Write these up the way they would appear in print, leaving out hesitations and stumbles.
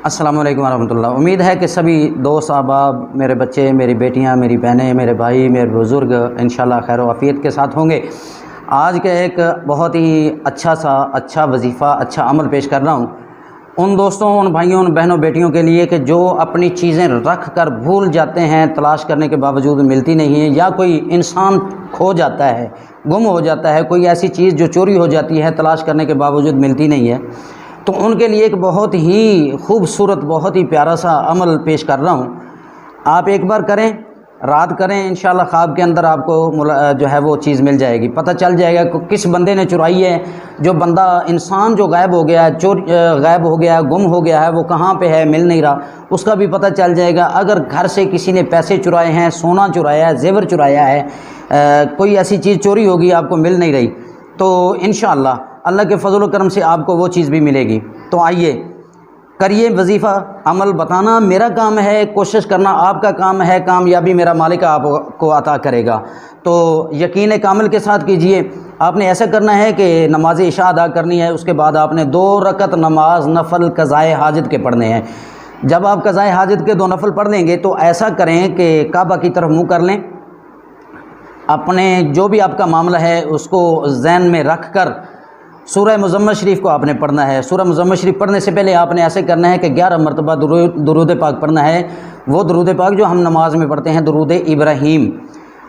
السلام علیکم ورحمۃ اللہ۔ امید ہے کہ سبھی دوست احباب، میرے بچے، میری بیٹیاں، میری بہنیں، میرے بھائی، میرے بزرگ انشاءاللہ خیر و عافیت کے ساتھ ہوں گے۔ آج کے ایک بہت ہی اچھا وظیفہ، اچھا عمل پیش کر رہا ہوں ان دوستوں، ان بھائیوں، ان بہنوں، بیٹیوں کے لیے کہ جو اپنی چیزیں رکھ کر بھول جاتے ہیں، تلاش کرنے کے باوجود ملتی نہیں ہیں، یا کوئی انسان کھو جاتا ہے، گم ہو جاتا ہے، کوئی ایسی چیز جو چوری ہو جاتی ہے، تلاش کرنے کے باوجود ملتی نہیں ہے، تو ان کے لیے ایک بہت ہی خوبصورت، بہت ہی پیارا سا عمل پیش کر رہا ہوں۔ آپ ایک بار کریں، رات کریں، انشاءاللہ خواب کے اندر آپ کو جو ہے وہ چیز مل جائے گی، پتہ چل جائے گا کہ کس بندے نے چرائی ہے۔ جو بندہ، انسان جو غائب ہو گیا ہے، غائب ہو گیا ہے، گم ہو گیا ہے، وہ کہاں پہ ہے، مل نہیں رہا، اس کا بھی پتہ چل جائے گا۔ اگر گھر سے کسی نے پیسے چرائے ہیں، سونا چرایا ہے، زیور چرایا ہے، کوئی ایسی چیز چوری ہوگی، آپ کو مل نہیں رہی، تو انشاءاللہ اللہ کے فضل و کرم سے آپ کو وہ چیز بھی ملے گی۔ تو آئیے کریے وظیفہ، عمل بتانا میرا کام ہے، کوشش کرنا آپ کا کام ہے، کامیابی میرا مالک آپ کو عطا کرے گا۔ تو یقین کامل کے ساتھ کیجئے۔ آپ نے ایسا کرنا ہے کہ نماز عشاء ادا کرنی ہے، اس کے بعد آپ نے 2 رکعت نماز نفل قضائے حاجت کے پڑھنے ہیں۔ جب آپ قضائے حاجت کے 2 نفل پڑھ لیں گے تو ایسا کریں کہ کعبہ کی طرف منہ کر لیں، اپنے جو بھی آپ کا معاملہ ہے اس کو ذہن میں رکھ کر سورہ مزمل شریف کو آپ نے پڑھنا ہے۔ سورہ مزمل شریف پڑھنے سے پہلے آپ نے ایسے کرنا ہے کہ 11 مرتبہ درود پاک پڑھنا ہے، وہ درود پاک جو ہم نماز میں پڑھتے ہیں، درود ابراہیم۔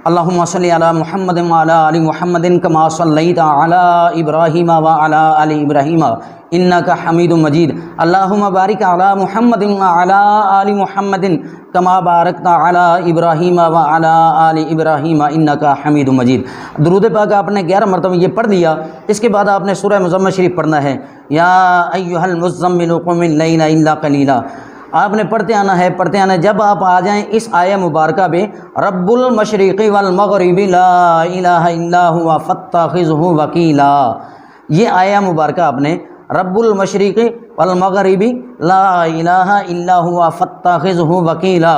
اللہم صلی علی محمد وعلی آل محمد کما صلیت علی ابراہیم وعلی آل ابراہیم انک حمید مجید۔ اللہم بارک علی محمد وعلی آل محمد کما بارکت علی ابراہیم وعلی آل ابراہیم انک حمید مجید۔ درود پاک آپ نے 11 مرتبہ یہ پڑھ لیا۔ اس کے بعد آپ نے سورہ مزمل شریف پڑھنا ہے، یا ایھا المزمل قم اللیل الا قلیلا، آپ نے پڑھتے آنا ہے، پڑھتے آنا ہے۔ جب آپ آ جائیں اس آیہ مبارکہ پہ، رب المشرق والمغرب لا الہ الا هو فاتخذہ وکیلا، یہ آیہ مبارکہ آپ نے رب المشرق والمغرب لا الہ الا هو فاتخذہ وکیلا،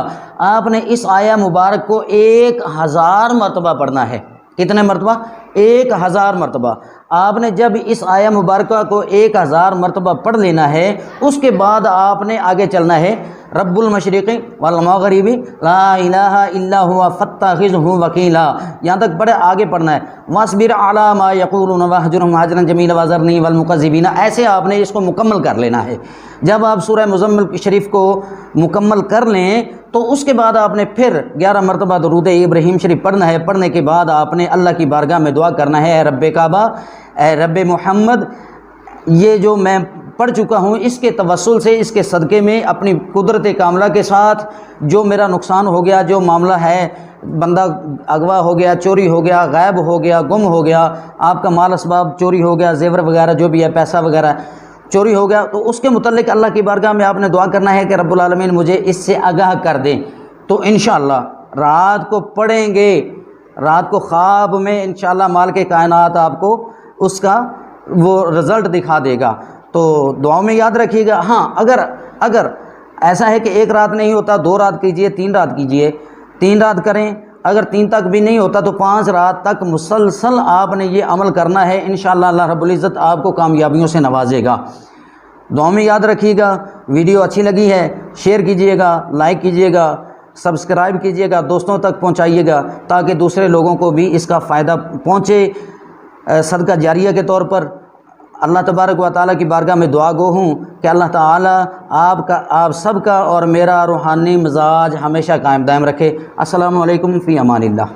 آپ نے اس آیہ مبارک کو 1000 مرتبہ پڑھنا ہے۔ کتنے مرتبہ؟ 1000 مرتبہ۔ آپ نے جب اس آیہ مبارکہ کو 1000 مرتبہ پڑھ لینا ہے، اس کے بعد آپ نے آگے چلنا ہے، رب المشرق والمغرب لا الہ الا هو فاتخذہ وکیلا، یہاں تک پڑھے، آگے پڑھنا ہے، واصبر علی ما یقولون واہجرہم ہجرا جمیلا وذرنی والمکذبین، ایسے آپ نے اس کو مکمل کر لینا ہے۔ جب آپ سورہ مزمل شریف کو مکمل کر لیں تو اس کے بعد آپ نے پھر 11 مرتبہ درود ابراہیم شریف پڑھنا ہے۔ پڑھنے کے بعد آپ نے اللہ کی بارگاہ میں دعا کرنا ہے، اے رب کعبہ، اے رب محمد، یہ جو میں پڑھ چکا ہوں اس کے توسل سے، اس کے صدقے میں اپنی قدرت کاملہ کے ساتھ جو میرا نقصان ہو گیا، جو معاملہ ہے، بندہ اغوا ہو گیا، چوری ہو گیا، غائب ہو گیا، گم ہو گیا، آپ کا مال اسباب چوری ہو گیا، زیور وغیرہ جو بھی ہے، پیسہ وغیرہ چوری ہو گیا، تو اس کے متعلق اللہ کی بارگاہ میں آپ نے دعا کرنا ہے کہ رب العالمین مجھے اس سے آگاہ کر دیں۔ تو انشاءاللہ رات کو پڑھیں گے، رات کو خواب میں انشاءاللہ مالک کائنات آپ کو اس کا وہ رزلٹ دکھا دے گا۔ تو دعاؤں میں یاد رکھیے گا۔ ہاں، اگر ایسا ہے کہ 1 رات نہیں ہوتا، 2 رات کیجئے، 3 رات کیجئے، 3 رات کریں، اگر 3 تک بھی نہیں ہوتا تو 5 رات تک مسلسل آپ نے یہ عمل کرنا ہے، انشاءاللہ اللہ رب العزت آپ کو کامیابیوں سے نوازے گا۔ دعاؤں میں یاد رکھیے گا۔ ویڈیو اچھی لگی ہے شیئر کیجئے گا، لائک کیجئے گا، سبسکرائب کیجئے گا، دوستوں تک پہنچائیے گا تاکہ دوسرے لوگوں کو بھی اس کا فائدہ پہنچے، صدقہ جاریہ کے طور پر۔ اللہ تبارک و تعالیٰ کی بارگاہ میں دعا گو ہوں کہ اللہ تعالیٰ آپ سب کا اور میرا روحانی مزاج ہمیشہ قائم دائم رکھے۔ السلام علیکم، فی امان اللہ۔